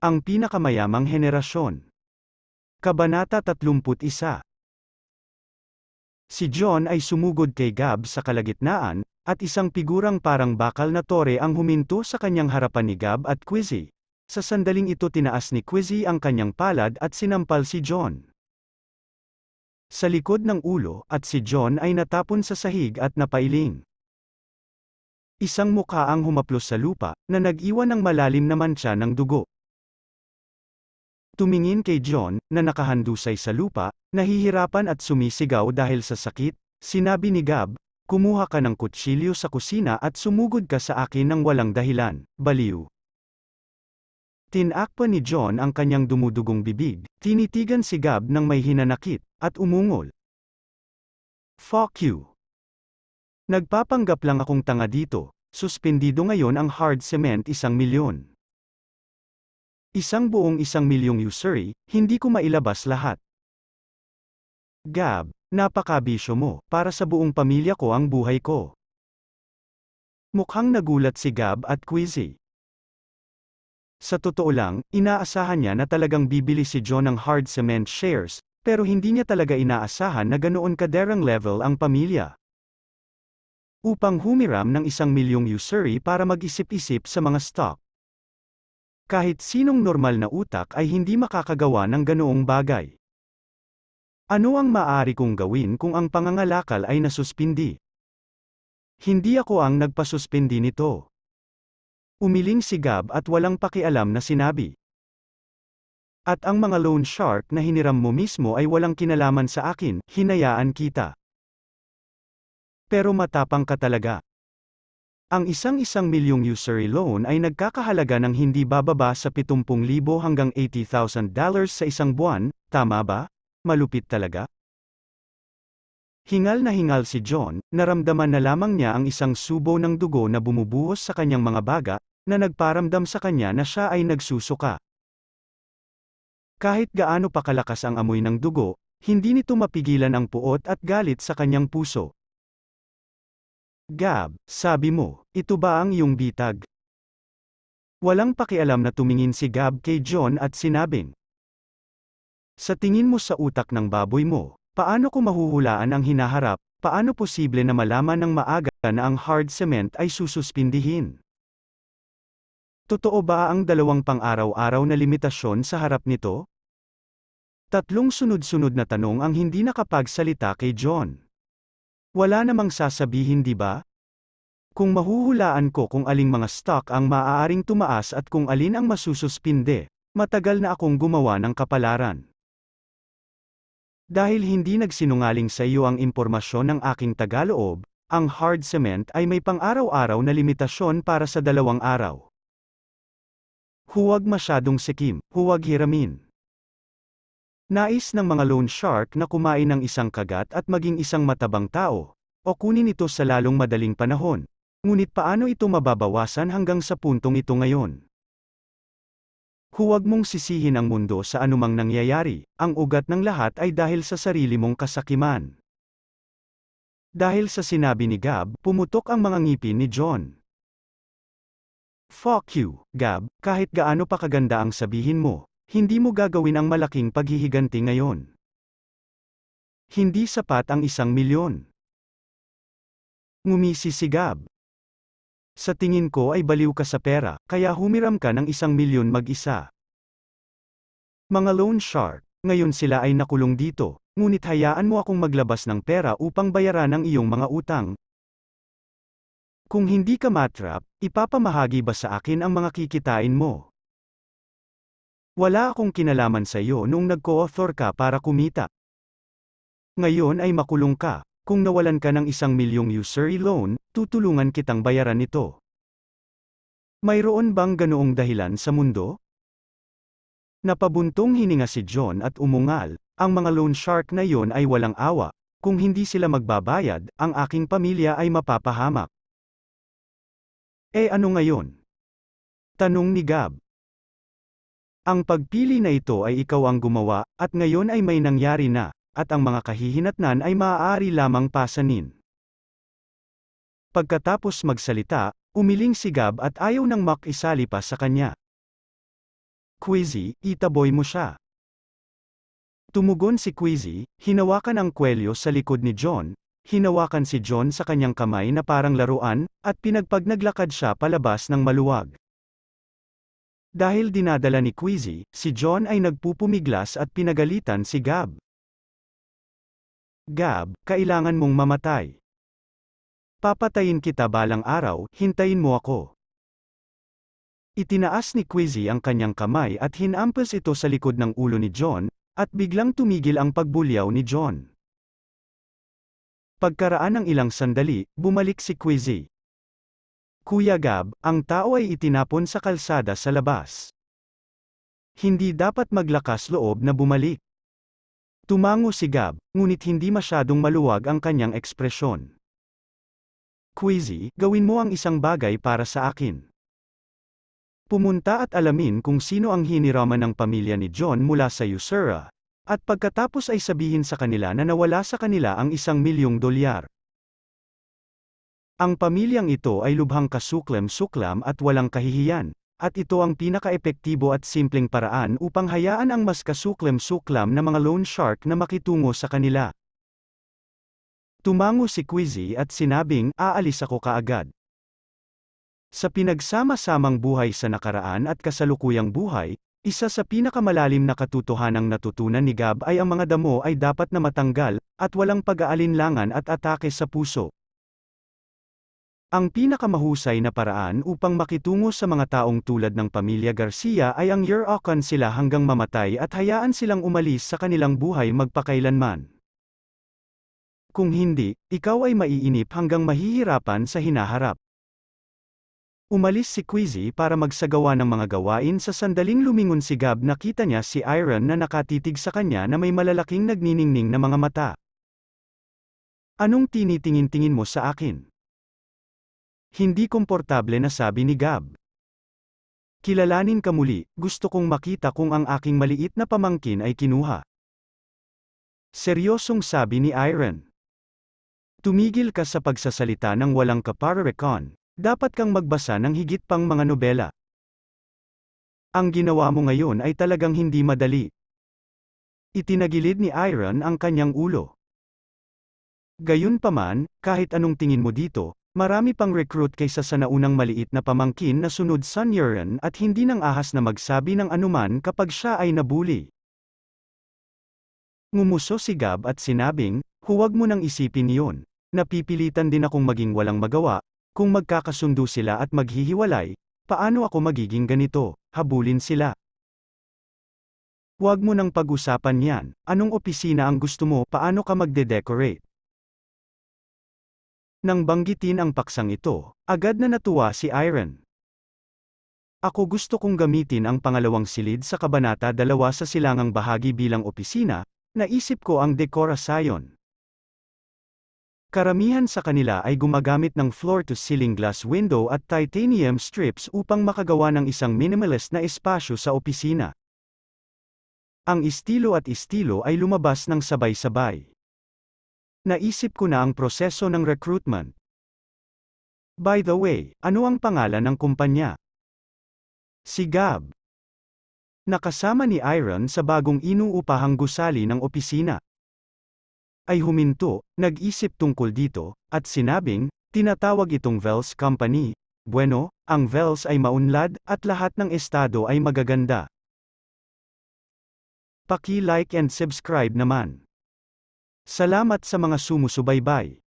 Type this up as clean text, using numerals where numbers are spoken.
Ang pinakamayamang henerasyon. Kabanata 31. Si John ay sumugod kay Gab sa kalagitnaan, at isang figurang parang bakal na tore ang huminto sa kanyang harapan ni Gab at Quizzy. Sa sandaling ito tinaas ni Quizzy ang kanyang palad at sinampal si John sa likod ng ulo, at si John ay natapon sa sahig at napailing. Isang mukha ang humaplos sa lupa, na nag-iwan ng malalim na mantsa ng dugo. Tumingin kay John, na nakahandusay sa lupa, nahihirapan at sumisigaw dahil sa sakit. Sinabi ni Gab, "Kumuha ka ng kutsilyo sa kusina at sumugod ka sa akin ng walang dahilan, baliw." Tinakpan ni John ang kanyang dumudugong bibig, tinitigan si Gab ng may hinanakit, at umungol. "Fuck you. Nagpapanggap lang akong tanga dito, suspendido ngayon ang hard cement 1,000,000. Isang buong 1,000,000 usury, hindi ko mailabas lahat." "Gab, napakabisyo mo, para sa buong pamilya ko ang buhay ko." Mukhang nagulat si Gab at Quizzy. Sa totoo lang, inaasahan niya na talagang bibili si John ng hard cement shares, pero hindi niya talaga inaasahan na ganoon kaderang level ang pamilya. Upang humiram ng 1,000,000 usury para mag-isip-isip sa mga stock. Kahit sinong normal na utak ay hindi makakagawa ng ganoong bagay. Ano ang maaari kong gawin kung ang pangangalakal ay nasuspindi? Hindi ako ang nagpasuspindi nito. Umiling si Gab at walang pakialam na sinabi. At ang mga loan shark na hiniram mo mismo ay walang kinalaman sa akin, hinayaan kita. Pero matapang ka talaga. Ang 1,000,000 usury loan ay nagkakahalaga ng hindi bababa sa 70,000 hanggang $80,000 sa isang buwan, tama ba? Malupit talaga. Hingal na hingal si John, naramdaman na lamang niya ang isang subo ng dugo na bumubuhos sa kanyang mga baga, na nagparamdam sa kanya na siya ay nagsusuka. Kahit gaano pa kalakas ang amoy ng dugo, hindi nito mapigilan ang puot at galit sa kanyang puso. "Gab, sabi mo, ito ba ang iyong bitag?" Walang pakialam na tumingin si Gab kay John at sinabing, "Sa tingin mo sa utak ng baboy mo, paano ko mahuhulaan ang hinaharap? Paano posible na malaman ng maaga na ang hard cement ay sususpindihin? Totoo ba ang 2 pang-araw-araw na limitasyon sa harap nito?" Tatlong sunod-sunod na tanong ang hindi nakapagsalita kay John. Wala namang sasabihin, di ba? Kung mahuhulaan ko kung aling mga stock ang maaaring tumaas at kung alin ang masususpinde, matagal na akong gumawa ng kapalaran. Dahil hindi nagsinungaling sa iyo ang impormasyon ng aking tagaloob, ang hard cement ay may pang-araw-araw na limitasyon para sa 2 araw. Huwag masyadong sikim, huwag hiramin. Nais ng mga loan shark na kumain ng isang kagat at maging isang matabang tao, o kunin ito sa lalong madaling panahon. Ngunit paano ito mababawasan hanggang sa puntong ito ngayon? Huwag mong sisihin ang mundo sa anumang nangyayari, ang ugat ng lahat ay dahil sa sarili mong kasakiman. Dahil sa sinabi ni Gab, pumutok ang mga ngipin ni John. "Fuck you, Gab, kahit gaano pa kaganda ang sabihin mo, hindi mo gagawin ang malaking paghihiganti ngayon. Hindi sapat ang 1,000,000. Ngumisi si Gab. "Sa tingin ko ay baliw ka sa pera, kaya humiram ka ng 1,000,000 mag-isa. Mga loan shark, ngayon sila ay nakulong dito, ngunit hayaan mo akong maglabas ng pera upang bayaran ang iyong mga utang. Kung hindi ka matrap, ipapamahagi ba sa akin ang mga kikitain mo? Wala akong kinalaman sa iyo noong nag-co-author ka para kumita. Ngayon ay makulong ka. Kung nawalan ka ng 1,000,000 usury loan, tutulungan kitang bayaran ito. Mayroon bang ganoong dahilan sa mundo?" Napabuntong hininga si John at umungal. Ang mga loan shark na yon ay walang awa. Kung hindi sila magbabayad, ang aking pamilya ay mapapahamak. "Eh ano ngayon?" tanong ni Gab. "Ang pagpili na ito ay ikaw ang gumawa, at ngayon ay may nangyari na, at ang mga kahihinatnan ay maaari lamang pasanin." Pagkatapos magsalita, umiling si Gab at ayaw nang makisali pa sa kanya. Quizzy, itaboy mo siya. Tumugon si Quizzy, hinawakan ang kwelyo sa likod ni John, hinawakan si John sa kanyang kamay na parang laruan, at pinagpagnaglakad siya palabas ng maluwag. Dahil dinadala ni Quizzy, si John ay nagpupumiglas at pinagalitan si Gab. Gab, kailangan mong mamatay. Papatayin kita balang araw, hintayin mo ako. Itinaas ni Quizzy ang kanyang kamay at hinampas ito sa likod ng ulo ni John, at biglang tumigil ang pagbulyaw ni John. Pagkaraan ng ilang sandali, bumalik si Quizzy. Kuya Gab, ang tao ay itinapon sa kalsada sa labas. Hindi dapat maglakas loob na bumalik. Tumango si Gab, ngunit hindi masyadong maluwag ang kanyang ekspresyon. Quizzy, gawin mo ang isang bagay para sa akin. Pumunta at alamin kung sino ang hiniraman ng pamilya ni John mula sa Usura, at pagkatapos ay sabihin sa kanila na nawala sa kanila ang $1,000,000. Ang pamilyang ito ay lubhang kasuklam-suklam at walang kahihiyan, at ito ang pinaka-epektibo at simpleng paraan upang hayaan ang mas kasuklam-suklam na mga loan shark na makitungo sa kanila. Tumango si Quizzy at sinabing, aalis ako kaagad. Sa pinagsama-samang buhay sa nakaraan at kasalukuyang buhay, isa sa pinakamalalim na katotohanang natutunan ni Gab ay ang mga damo ay dapat na matanggal, at walang pag-aalinlangan at atake sa puso. Ang pinakamahusay na paraan upang makitungo sa mga taong tulad ng pamilya Garcia ay ang yurakan sila hanggang mamatay at hayaan silang umalis sa kanilang buhay magpakailanman. Kung hindi, ikaw ay maiinip hanggang mahihirapan sa hinaharap. Umalis si Quizzy para magsagawa ng mga gawain sa sandaling lumingon si Gab, nakita niya si Iron na nakatitig sa kanya na may malalaking nagniningning na mga mata. Anong tinitingin-tingin mo sa akin? Hindi komportable na sabi ni Gab. Kilalanin ka muli, gusto kong makita kung ang aking maliit na pamangkin ay kinuha. Seryosong sabi ni Iron. Tumigil ka sa pagsasalita ng walang kaparerekon. Dapat kang magbasa ng higit pang mga nobela. Ang ginawa mo ngayon ay talagang hindi madali. Itinagilid ni Iron ang kanyang ulo. Gayunpaman, kahit anong tingin mo dito, marami pang recruit kaysa sa naunang maliit na pamangkin na sunod sa Neuron at hindi nang ahas na magsabi ng anuman kapag siya ay nabuli. Ngumuso si Gab at sinabing, huwag mo nang isipin iyon. Napipilitan din akong maging walang magawa. Kung magkakasundo sila at maghihiwalay, paano ako magiging ganito? Habulin sila. Huwag mo nang pag-usapan yan. Anong opisina ang gusto mo? Paano ka magde-decorate? Nang banggitin ang paksang ito, agad na natuwa si Iron. Ako gusto kong gamitin ang pangalawang silid sa kabanata 2 sa silangang bahagi bilang opisina, naisip ko ang dekorasyon. Karamihan sa kanila ay gumagamit ng floor-to-ceiling glass window at titanium strips upang makagawa ng isang minimalist na espasyo sa opisina. Ang estilo at estilo ay lumabas ng sabay-sabay. Naisip ko na ang proseso ng recruitment. By the way, ano ang pangalan ng kumpanya? Si Gab. Nakasama ni Iron sa bagong inuupahang gusali ng opisina. Ay huminto, nag-isip tungkol dito, at sinabing, tinatawag itong Vels Company. Bueno, ang Vels ay maunlad, at lahat ng estado ay magaganda. Paki-like and subscribe naman. Salamat sa mga sumusubaybay.